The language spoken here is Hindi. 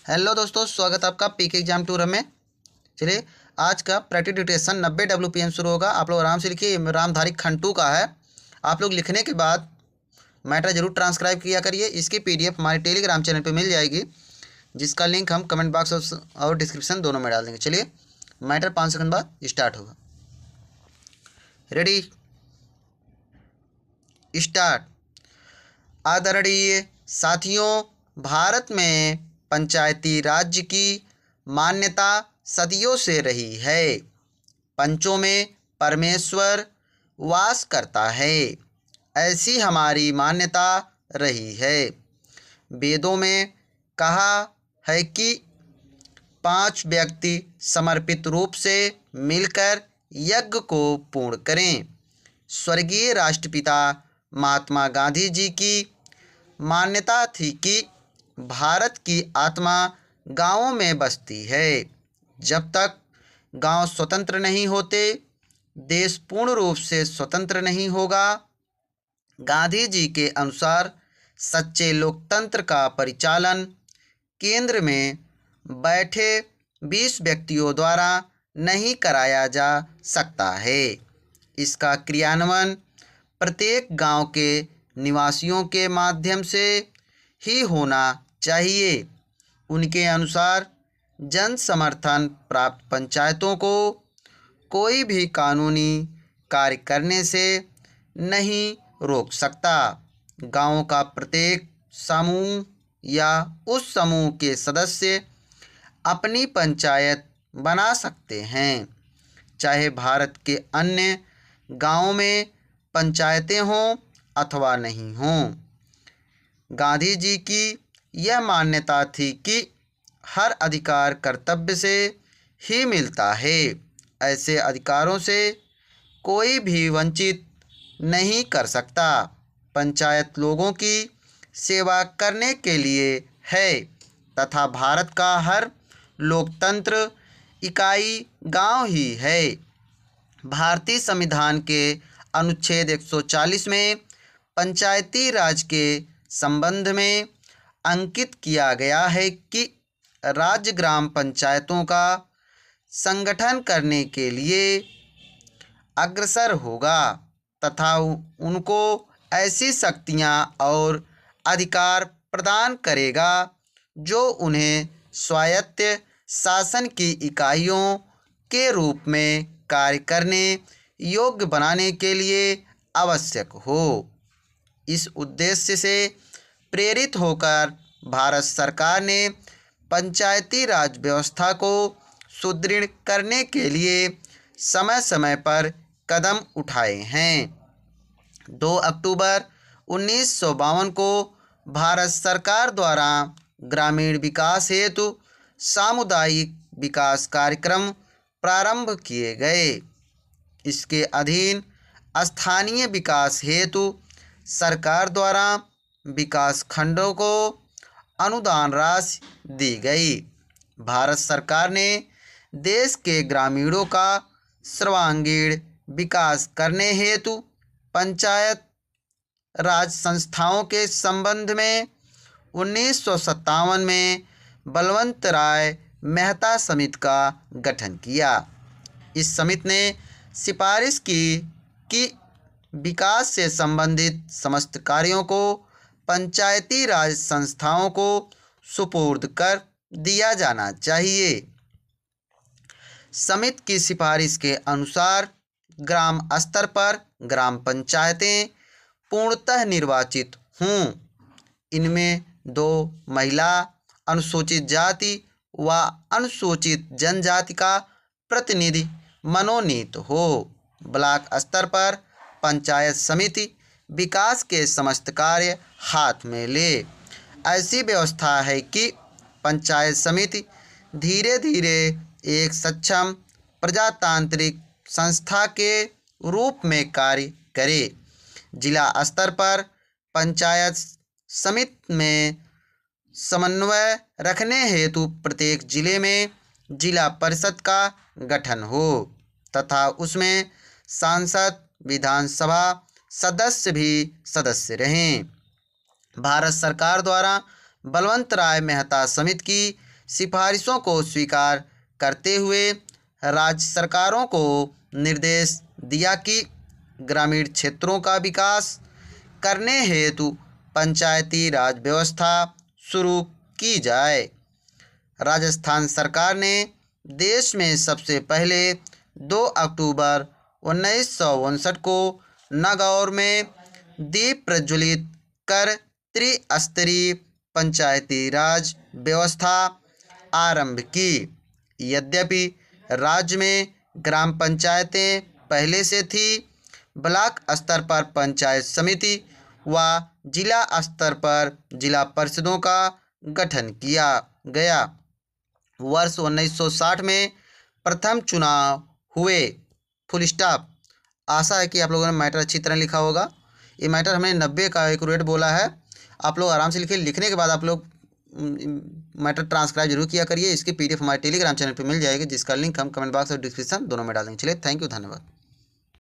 हेलो दोस्तों, स्वागत है आपका पीके एग्जाम टूर में। चलिए, आज का प्रैक्टिस डिक्टेशन 90 WPM शुरू होगा। आप लोग आराम से लिखिए। रामधारी खंटू का है। आप लोग लिखने के बाद मैटर जरूर ट्रांसक्राइब किया करिए। इसकी PDF हमारे टेलीग्राम चैनल पे मिल जाएगी, जिसका लिंक हम कमेंट बॉक्स और डिस्क्रिप्शन दोनों में डाल देंगे। चलिए, मैटर 5 सेकंड बाद स्टार्ट होगा। Ready, start. आदरणीय साथियों, भारत में पंचायती राज्य की मान्यता सदियों से रही है। पंचों में परमेश्वर वास करता है, ऐसी हमारी मान्यता रही है। वेदों में कहा है कि 5 व्यक्ति समर्पित रूप से मिलकर यज्ञ को पूर्ण करें। स्वर्गीय राष्ट्रपिता महात्मा गांधी जी की मान्यता थी कि भारत की आत्मा गांवों में बसती है। जब तक गांव स्वतंत्र नहीं होते, देश पूर्ण रूप से स्वतंत्र नहीं होगा। गांधी जी के अनुसार सच्चे लोकतंत्र का परिचालन केंद्र में बैठे 20 व्यक्तियों द्वारा नहीं कराया जा सकता है। इसका क्रियान्वयन प्रत्येक गांव के निवासियों के माध्यम से ही होना चाहिए। उनके अनुसार जन समर्थन प्राप्त पंचायतों को कोई भी कानूनी कार्य करने से नहीं रोक सकता। गांव का प्रत्येक समूह या उस समूह के सदस्य अपनी पंचायत बना सकते हैं, चाहे भारत के अन्य गांवों में पंचायतें हों अथवा नहीं हों। गांधी जी की यह मान्यता थी कि हर अधिकार कर्तव्य से ही मिलता है। ऐसे अधिकारों से कोई भी वंचित नहीं कर सकता। पंचायत लोगों की सेवा करने के लिए है तथा भारत का हर लोकतंत्र इकाई गांव ही है। भारतीय संविधान के अनुच्छेद 140 में पंचायती राज के संबंध में अंकित किया गया है कि राज्य ग्राम पंचायतों का संगठन करने के लिए अग्रसर होगा तथा उनको ऐसी शक्तियां और अधिकार प्रदान करेगा जो उन्हें स्वायत्त शासन की इकाइयों के रूप में कार्य करने योग्य बनाने के लिए आवश्यक हो। इस उद्देश्य से प्रेरित होकर भारत सरकार ने पंचायती राज व्यवस्था को सुदृढ़ करने के लिए समय समय पर कदम उठाए हैं। 2 अक्टूबर 1952 को भारत सरकार द्वारा ग्रामीण विकास हेतु सामुदायिक विकास कार्यक्रम प्रारंभ किए गए। इसके अधीन स्थानीय विकास हेतु सरकार द्वारा विकास खंडों को अनुदान राशि दी गई। भारत सरकार ने देश के ग्रामीणों का सर्वांगीण विकास करने हेतु पंचायत राज संस्थाओं के संबंध में 1957 में बलवंत राय मेहता समिति का गठन किया। इस समिति ने सिफारिश की कि विकास से संबंधित समस्त कार्यों को पंचायती राज संस्थाओं को सुपुर्द कर दिया जाना चाहिए। समिति की सिफारिश के अनुसार ग्राम स्तर पर ग्राम पंचायतें पूर्णतः निर्वाचित हों। इनमें 2 महिला, अनुसूचित जाति व अनुसूचित जनजाति का प्रतिनिधि मनोनीत हो। ब्लॉक स्तर पर पंचायत समिति विकास के समस्त कार्य हाथ में ले। ऐसी व्यवस्था है कि पंचायत समिति धीरे धीरे एक सक्षम प्रजातांत्रिक संस्था के रूप में कार्य करे। जिला स्तर पर पंचायत समिति में समन्वय रखने हेतु प्रत्येक जिले में जिला परिषद का गठन हो तथा उसमें सांसद, विधानसभा सदस्य भी सदस्य रहें। भारत सरकार द्वारा बलवंत राय मेहता समिति की सिफारिशों को स्वीकार करते हुए राज्य सरकारों को निर्देश दिया कि ग्रामीण क्षेत्रों का विकास करने हेतु पंचायती राज व्यवस्था शुरू की जाए। राजस्थान सरकार ने देश में सबसे पहले 2 अक्टूबर 1959 को नागौर में दीप प्रज्वलित कर त्रिस्तरीय पंचायती राज व्यवस्था आरंभ की। यद्यपि राज्य में ग्राम पंचायतें पहले से थी, ब्लॉक स्तर पर पंचायत समिति व जिला स्तर पर जिला परिषदों का गठन किया गया। वर्ष 1960 में प्रथम चुनाव हुए। Full stop. आशा है कि आप लोगों ने मैटर अच्छी तरह लिखा होगा। ये मैटर हमने 90 का एक्यूरेट बोला है। आप लोग आराम से लिखिए। लिखने के बाद आप लोग मैटर ट्रांसक्राइब जरूर किया करिए। इसकी PDF हमारे टेलीग्राम चैनल पे मिल जाएगी, जिसका लिंक हम कमेंट बॉक्स और डिस्क्रिप्शन दोनों में डालेंगे। चलिए, थैंक यू, धन्यवाद।